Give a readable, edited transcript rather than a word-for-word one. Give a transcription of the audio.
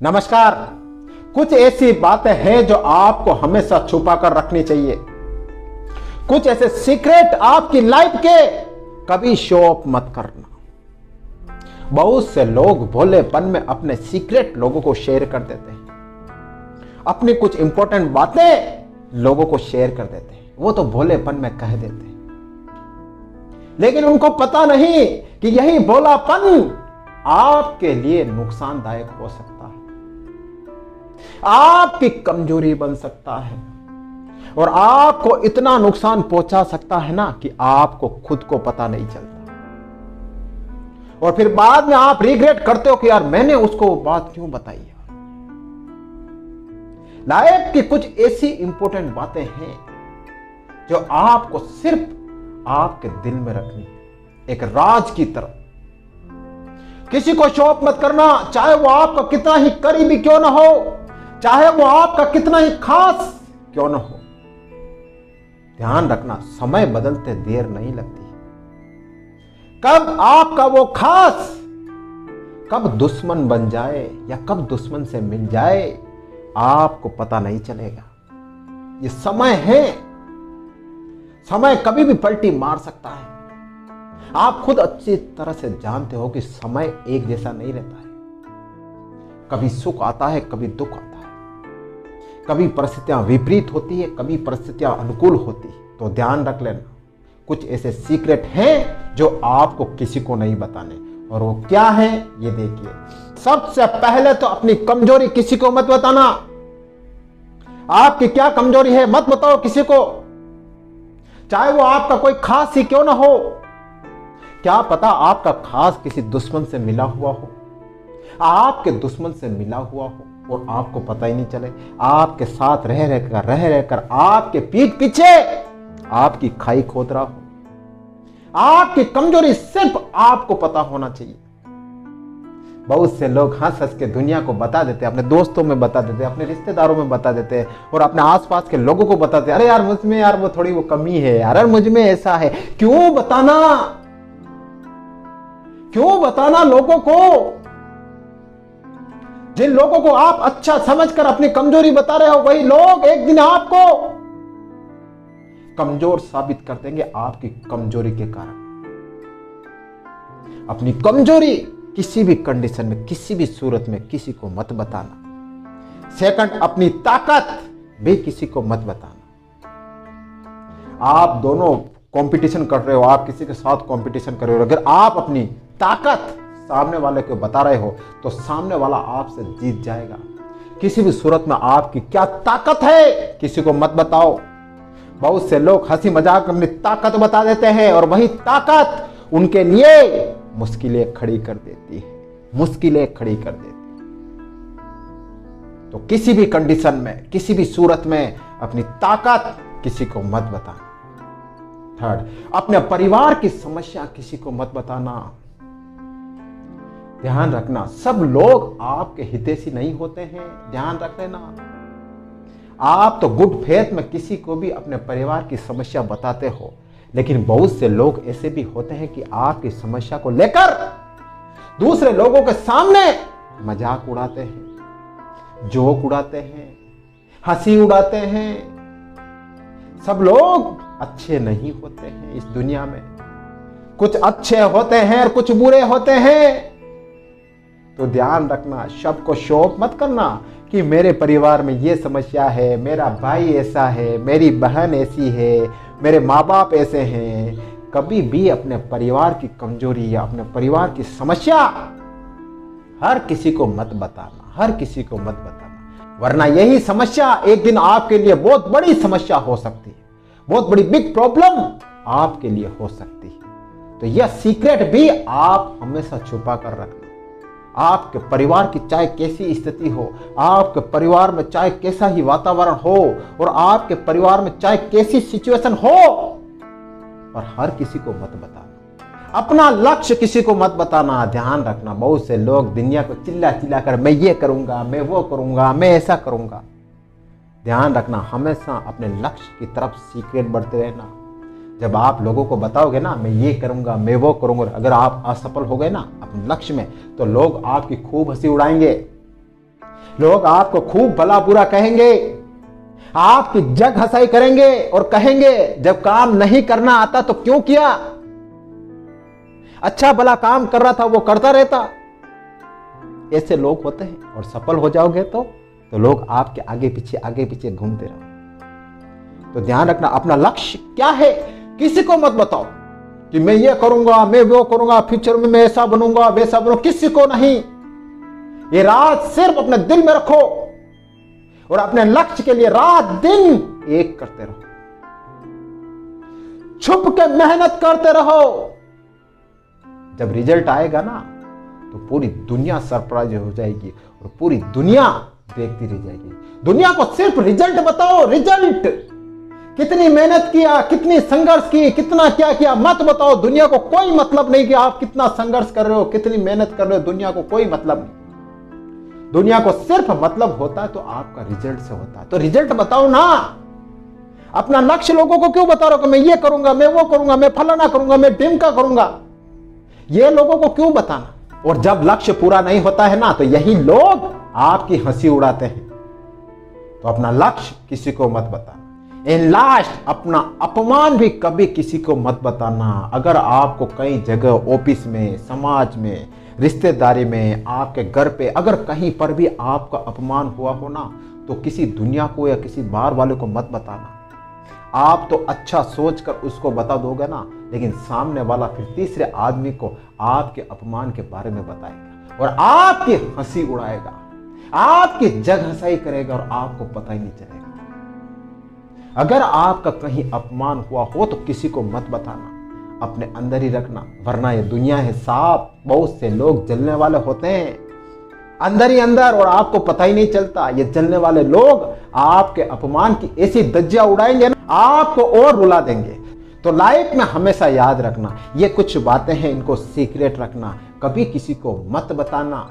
नमस्कार। कुछ ऐसी बातें हैं जो आपको हमेशा छुपा कर रखनी चाहिए। कुछ ऐसे सीक्रेट आपकी लाइफ के कभी शो ऑफ मत करना। बहुत से लोग भोलेपन में अपने सीक्रेट लोगों को शेयर कर देते हैं, अपनी कुछ इंपॉर्टेंट बातें लोगों को शेयर कर देते हैं। वो तो भोलेपन में कह देते हैं, लेकिन उनको पता नहीं कि यही भोलापन आपके लिए नुकसानदायक हो सकता है, आपकी कमजोरी बन सकता है और आपको इतना नुकसान पहुंचा सकता है ना कि आपको खुद को पता नहीं चलता। और फिर बाद में आप रिग्रेट करते हो कि यार मैंने उसको वो बात क्यों बताई यार। लाइफ की कुछ ऐसी इंपॉर्टेंट बातें हैं जो आपको सिर्फ आपके दिल में रखनी है, एक राज की तरह। किसी को शो ऑफ मत करना, चाहे वो आपका कितना ही करीबी क्यों ना हो, चाहे वो आपका कितना ही खास क्यों ना हो। ध्यान रखना, समय बदलते देर नहीं लगती। कब आपका वो खास कब दुश्मन बन जाए या कब दुश्मन से मिल जाए आपको पता नहीं चलेगा। ये समय है, समय कभी भी पलटी मार सकता है। आप खुद अच्छी तरह से जानते हो कि समय एक जैसा नहीं रहता है। कभी सुख आता है, कभी दुख आता है, कभी परिस्थितियां विपरीत होती है, कभी परिस्थितियां अनुकूल होती है। तो ध्यान रख लेना, कुछ ऐसे सीक्रेट हैं जो आपको किसी को नहीं बताने। और वो क्या है ये देखिए। सबसे पहले तो अपनी कमजोरी किसी को मत बताना। आपकी क्या कमजोरी है मत बताओ किसी को, चाहे वो आपका कोई खास ही क्यों ना हो। क्या पता आपका खास किसी दुश्मन से मिला हुआ हो, आपके दुश्मन से मिला हुआ हो और आपको पता ही नहीं चले। आपके साथ रह रहकर आपके पीठ पीछे आपकी खाई खोद रहा हो। आपकी कमजोरी सिर्फ आपको पता होना चाहिए। बहुत से लोग हंस हंस के दुनिया को बता देते हैं, अपने दोस्तों में बता देते हैं, अपने रिश्तेदारों में बता देते हैं और अपने आसपास के लोगों को बताते हैं, अरे यार मुझ में यार वो थोड़ी वो कमी है यार, अरे मुझ में ऐसा है। क्यों बताना, क्यों बताना लोगों को? जिन लोगों को आप अच्छा समझकर अपनी कमजोरी बता रहे हो, वही लोग एक दिन आपको कमजोर साबित कर देंगे आपकी कमजोरी के कारण। अपनी कमजोरी किसी भी कंडीशन में, किसी भी सूरत में किसी को मत बताना। सेकंड, अपनी ताकत भी किसी को मत बताना। आप दोनों कंपटीशन कर रहे हो, आप किसी के साथ कंपटीशन कर रहे हो, अगर आप अपनी ताकत सामने वाले को बता रहे हो तो सामने वाला आपसे जीत जाएगा। किसी भी सूरत में आपकी क्या ताकत है किसी को मत बताओ। बहुत से लोग हंसी मजाक अपनी ताकत बता देते हैं और वही ताकत उनके लिए मुश्किलें खड़ी कर देती है, मुश्किलें खड़ी कर देती है। तो किसी भी कंडीशन में, किसी भी सूरत में अपनी ताकत किसी को मत बताना। थर्ड, अपने परिवार की समस्या किसी को मत बताना। ध्यान रखना, सब लोग आपके हितैषी नहीं होते हैं, ध्यान रख लेना। आप तो गुड फेथ में किसी को भी अपने परिवार की समस्या बताते हो, लेकिन बहुत से लोग ऐसे भी होते हैं कि आपकी समस्या को लेकर दूसरे लोगों के सामने मजाक उड़ाते हैं, जोक उड़ाते हैं, हंसी उड़ाते हैं। सब लोग अच्छे नहीं होते हैं इस दुनिया में, कुछ अच्छे होते हैं और कुछ बुरे होते हैं। तो ध्यान रखना, सबको शो ऑफ मत करना कि मेरे परिवार में ये समस्या है, मेरा भाई ऐसा है, मेरी बहन ऐसी है, मेरे माँ बाप ऐसे हैं। कभी भी अपने परिवार की कमजोरी या अपने परिवार की समस्या हर किसी को मत बताना, हर किसी को मत बताना, वरना यही समस्या एक दिन आपके लिए बहुत बड़ी समस्या हो सकती है, बहुत बड़ी बिग प्रॉब्लम आपके लिए हो सकती है। तो यह सीक्रेट भी आप हमेशा छुपा कर रखना। आपके परिवार की चाहे कैसी स्थिति हो, आपके परिवार में चाहे कैसा ही वातावरण हो और आपके परिवार में चाहे कैसी सिचुएशन हो, पर हर किसी को मत बताना। अपना लक्ष्य किसी को मत बताना। ध्यान रखना, बहुत से लोग दुनिया को चिल्ला चिल्ला कर मैं ये करूंगा, मैं वो करूंगा, मैं ऐसा करूंगा। ध्यान रखना, हमेशा अपने लक्ष्य की तरफ सीक्रेट बढ़ते रहना। जब आप लोगों को बताओगे ना मैं ये करूंगा, मैं वो करूंगा, अगर आप असफल हो गए ना अपने लक्ष्य में, तो लोग आपकी खूब हंसी उड़ाएंगे। लोग आपको खूब भला बुरा कहेंगे, आपकी जग हंसाई करेंगे और कहेंगे जब काम नहीं करना आता तो क्यों किया, अच्छा भला काम कर रहा था वो करता रहता। ऐसे लोग होते हैं। और सफल हो जाओगे तो लोग आपके आगे पीछे घूमते रहो। तो ध्यान रखना, अपना लक्ष्य क्या है किसी को मत बताओ कि मैं ये करूंगा, मैं वो करूंगा, फ्यूचर में मैं ऐसा बनूंगा वैसा बनूंगा, किसी को नहीं। ये राज सिर्फ अपने दिल में रखो और अपने लक्ष्य के लिए रात दिन एक करते रहो, छुप के मेहनत करते रहो। जब रिजल्ट आएगा ना तो पूरी दुनिया सरप्राइज हो जाएगी और पूरी दुनिया देखती रह जाएगी। दुनिया को सिर्फ रिजल्ट बताओ, रिजल्ट, कितनी मेहनत किया, कितनी संघर्ष की, कितना क्या किया मत बताओ। दुनिया को कोई मतलब नहीं कि आप कितना संघर्ष कर रहे हो, कितनी मेहनत कर रहे हो, दुनिया को कोई मतलब नहीं। दुनिया को सिर्फ मतलब होता है तो आपका रिजल्ट से होता है। तो रिजल्ट बताओ ना। अपना लक्ष्य लोगों को क्यों बता रहे हो कि मैं ये करूंगा, मैं वो करूंगा, मैं फलाना करूंगा, मैं ढिमका करूंगा, ये लोगों को क्यों बताना। और जब लक्ष्य पूरा नहीं होता है ना तो यही लोग आपकी हंसी उड़ाते हैं। तो अपना लक्ष्य किसी को मत बताना। इन लास्ट, अपना अपमान भी कभी किसी को मत बताना। अगर आपको कई जगह, ऑफिस में, समाज में, रिश्तेदारी में, आपके घर पे, अगर कहीं पर भी आपका अपमान हुआ हो ना तो किसी दुनिया को या किसी बाहर वाले को मत बताना। आप तो अच्छा सोचकर उसको बता दोगे ना, लेकिन सामने वाला फिर तीसरे आदमी को आपके अपमान के बारे में बताएगा और आपकी हंसी उड़ाएगा, आपकी जग हंसाई करेगा और आपको पता ही नहीं चलेगा। अगर आपका कहीं अपमान हुआ हो तो किसी को मत बताना, अपने अंदर ही रखना, वरना ये दुनिया है सांप, बहुत से लोग जलने वाले होते हैं अंदर ही अंदर और आपको पता ही नहीं चलता। ये जलने वाले लोग आपके अपमान की ऐसी धज्जियां उड़ाएंगे ना, आपको और रुला देंगे। तो लाइफ में हमेशा याद रखना, ये कुछ बातें हैं, इनको सीक्रेट रखना, कभी किसी को मत बताना।